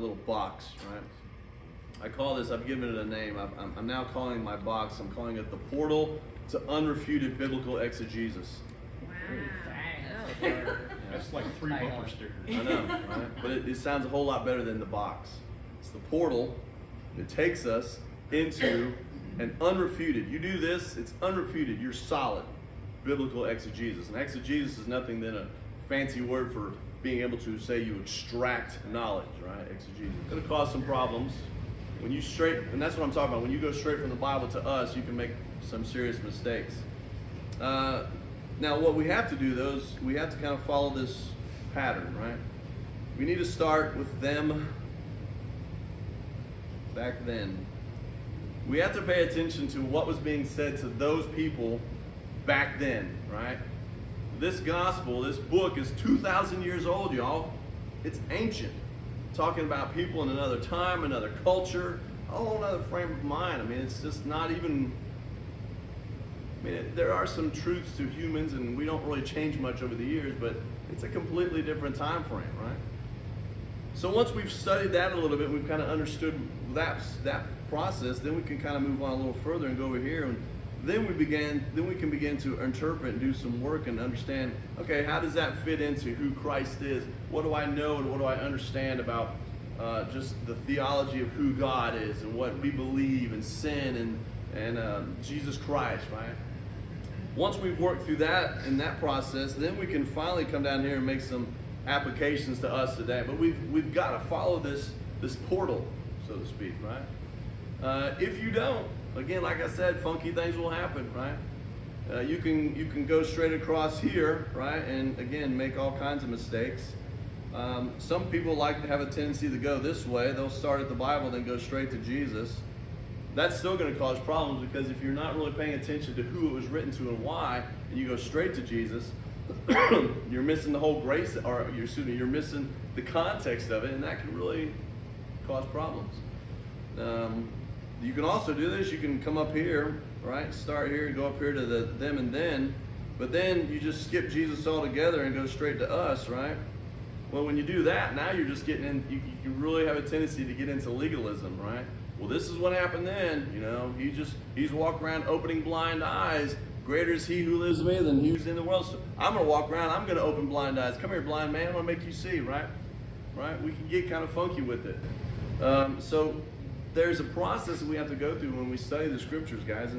little box, right? I call this, I've given it a name. I'm now calling my box, I'm calling it the portal to Unrefuted Biblical Exegesis. Wow. That's like 3 bumper stickers. I know, right? But it sounds a whole lot better than the box. It's the portal. It takes us into an unrefuted. You do this, it's unrefuted. You're solid biblical exegesis. And exegesis is nothing than a fancy word for being able to say you extract knowledge, right? Exegesis. It's going to cause some problems. When you and that's what I'm talking about. When you go straight from the Bible to us, you can make some serious mistakes. Now, what we have to do, though, is we have to kind of follow this pattern, right? We need to start with them back then. We have to pay attention to what was being said to those people back then, right? This gospel, this book is 2,000 years old, y'all. It's ancient. Talking about people in another time, another culture, a whole other frame of mind. I mean, it's just not even... there are some truths to humans, and we don't really change much over the years, but it's a completely different time frame, right? So once we've studied that a little bit, we've kind of understood that process, then we can kind of move on a little further and go over here, and then we can begin to interpret and do some work and understand, okay, how does that fit into who Christ is? What do I know and what do I understand about just the theology of who God is and what we believe in sin and Jesus Christ, right? Once we've worked through that in that process, then we can finally come down here and make some applications to us today. But we've got to follow this portal, so to speak, right? If you don't, again, like I said, funky things will happen, right? You can go straight across here, right, and again make all kinds of mistakes. Some people like to have a tendency to go this way. They'll start at the Bible, then go straight to Jesus. That's still going to cause problems, because if you're not really paying attention to who it was written to and why, and you go straight to Jesus, you're missing the whole grace, or you're missing the context of it, and that can really cause problems. You can also do this. You can come up here, right? Start here and go up here to the them and then, but then you just skip Jesus altogether and go straight to us, right? Well, when you do that, now you're just getting in. You really have a tendency to get into legalism, right? Well, this is what happened then. You know, he's walking around opening blind eyes. Greater is he who lives in me than he who's in the world. So I'm going to walk around. I'm going to open blind eyes. Come here, blind man. I want to make you see, right? Right? We can get kind of funky with it. So there's a process that we have to go through when we study the scriptures, guys.